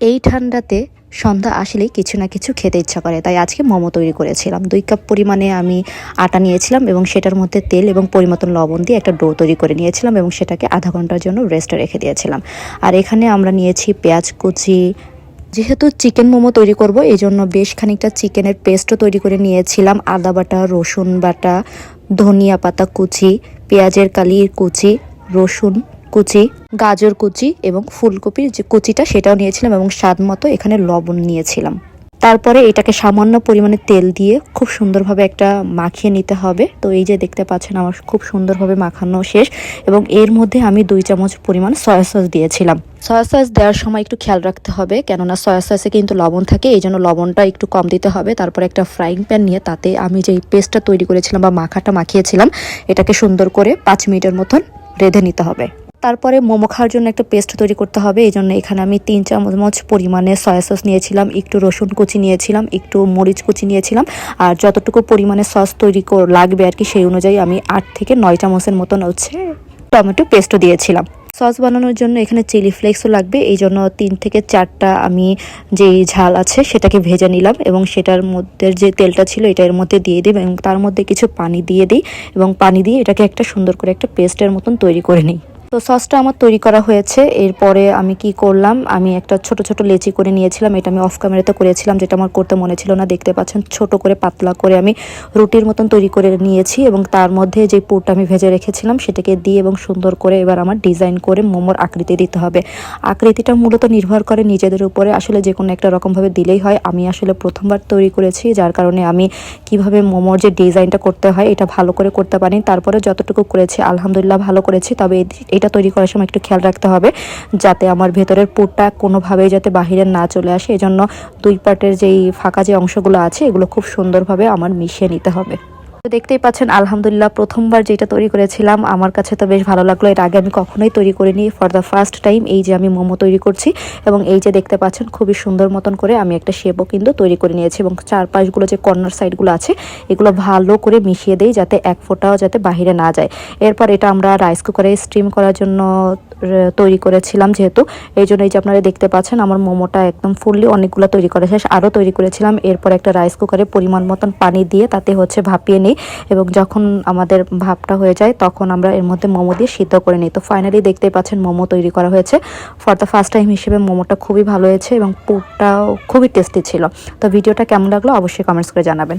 এই ঠান্ডাতে সন্ধ্যা আসলেই কিছু না কিছু খেতে ইচ্ছা করে, তাই আজকে মোমো তৈরি করেছিলাম। 2 কাপ পরিমাণে আমি আটা নিয়েছিলাম এবং সেটার মধ্যে তেল এবং পরিমতন লবণ দিয়ে একটা ডো তৈরি করে নিয়েছিলাম এবং সেটাকে আধা ঘন্টার জন্য রেস্টে রেখে দিয়েছিলাম। আর এখানে আমরা নিয়েছি পেঁয়াজ কুচি। যেহেতু চিকেন মোমো তৈরি করব এই জন্য বেশ খানিকটা চিকেনের পেস্টও তৈরি করে নিয়েছিলাম। আদা বাটা, রসুন বাটা, ধনিয়া পাতা কুচি, পেঁয়াজের কালির কুচি, রসুন কুচি, গাজর কুচি এবং ফুলকপির যে কুচিটা সেটাও নিয়েছিলাম এবং স্বাদ মতো এখানে লবণ নিয়েছিলাম। তারপরে এটাকে সামান্য পরিমাণে তেল দিয়ে খুব সুন্দরভাবে একটা মাখিয়ে নিতে হবে। তো এই যে দেখতে পাচ্ছেন আমার খুব সুন্দরভাবে মাখানো শেষ এবং এর মধ্যে আমি 2 চামচ পরিমাণ সয়া সস দিয়েছিলাম। সয়া সস দেওয়ার সময় একটু খেয়াল রাখতে হবে, কেননা সয়া সসে কিন্তু লবণ থাকে, এই জন্য লবণটা একটু কম দিতে হবে। তারপর একটা ফ্রাইং প্যান নিয়ে তাতে আমি যেই পেস্টটা তৈরি করেছিলাম বা মাখাটা মাখিয়েছিলাম এটাকে সুন্দর করে 5 মিনিটের মতন রেঁধে নিতে হবে। তারপরে মোমো খাওয়ার জন্য একটা পেস্ট তৈরি করতে হবে, এই জন্য এখানে আমি 3 চামচ পরিমাণে সয়া সস নিয়েছিলাম, একটু রসুন কুচি নিয়েছিলাম, একটু মরিচ কুচি নিয়েছিলাম। আর যতটুকু পরিমাণে সস তৈরি লাগবে আর কি সেই অনুযায়ী আমি 8 থেকে 9 চামচের মতন টমেটো পেস্টও দিয়েছিলাম। সস বানানোর জন্য এখানে চিলি ফ্লেক্সও লাগবে, এই জন্য 3 থেকে 4টা আমি যেই ঝাল আছে সেটাকে ভেজে নিলাম এবং সেটার মধ্যে যে তেলটা ছিল এটা এর মধ্যে দিয়ে দিই এবং তার মধ্যে কিছু পানি দিয়ে দিই এবং পানি দিয়ে এটাকে একটা সুন্দর করে একটা পেস্টের মতন তৈরি করে নিই। তো সসটা আমার তৈরি করা হয়েছে। এরপরে আমি কি করলাম, আমি একটা ছোট ছোট লেচি করে নিয়েছিলাম। এটা আমি অফ ক্যামেরাতে করেছিলাম, যেটা আমার করতে মনে ছিল না। দেখতে পাচ্ছেন ছোট করে পাতলা করে আমি রুটির মতন তৈরি করে নিয়েছি এবং তার মধ্যে যে পুরটা আমি ভেজে রেখেছিলাম সেটাকে দিয়ে এবং সুন্দর করে এবার আমার ডিজাইন করে মোমোর আকৃতি দিতে হবে। আকৃতিটা মূলত নির্ভর করে নিজেদের উপরে, আসলে যে কোনো একটা রকমভাবে দিলেই হয়। আমি আসলে প্রথমবার তৈরি করেছি, যার কারণে আমি কিভাবে মোমোর যে ডিজাইনটা করতে হয় এটা ভালো করে করতে পারি। তারপরে যতটুকু করেছি আলহামদুলিল্লাহ ভালো করেছি, তবে এটা তৈরি করার সময় একটু খেয়াল রাখতে হবে যাতে আমার ভেতরের পুরটা কোনোভাবেই যাতে বাহিরে না চলে আসে। এজন্য 2 পার্টের যেই ফাঁকা যে অংশগুলো আছে এগুলো খুব সুন্দরভাবে আমার মিশিয়ে নিতে হবে। তো দেখতেই পাচ্ছেন আলহামদুলিল্লাহ প্রথমবার যেটা তৈরি করেছিলাম আমার কাছে তো বেশ ভালো লাগলো। এর আগে আমি কখনোই তৈরি করিনি, ফর দ্য ফার্স্ট টাইম এই যে আমি মোমো তৈরি করছি এবং এই যে দেখতে পাচ্ছেন খুবই সুন্দর মতন করে আমি একটা শেপও কিন্তু তৈরি করে নিয়েছি এবং চারপাশগুলো যে কর্নার সাইডগুলো আছে এগুলো ভালো করে মিশিয়ে দেই যাতে এক ফোঁটাও যাতে বাহিরে না যায়। এরপর এটা আমরা রাইস কুকারে স্টিম করার জন্য তৈরি করেছিলাম, যেহেতু এই জন্য এই যে আপনারা দেখতে পাচ্ছেন আমার মোমোটা একদম ফুললি অনেকগুলো তৈরি করা শেষ, আরও তৈরি করেছিলাম। এরপর একটা রাইস কুকারে পরিমাণ মতন পানি দিয়ে তাতে ভাপিয়ে নিই এবং যখন আমাদের ভাপটা হয়ে যায় তখন আমরা এর মধ্যে মোমো দিয়ে সিদ্ধ করে নিই। তো ফাইনালি দেখতেই পাচ্ছেন মোমো তৈরি করা হয়েছে। ফর দ্য ফার্স্ট টাইম হিসেবে মোমোটা খুবই ভালো হয়েছে এবং পুরটাও খুবই টেস্টি ছিল। তো ভিডিওটা কেমন লাগলো অবশ্যই কমেন্টস করে জানাবেন।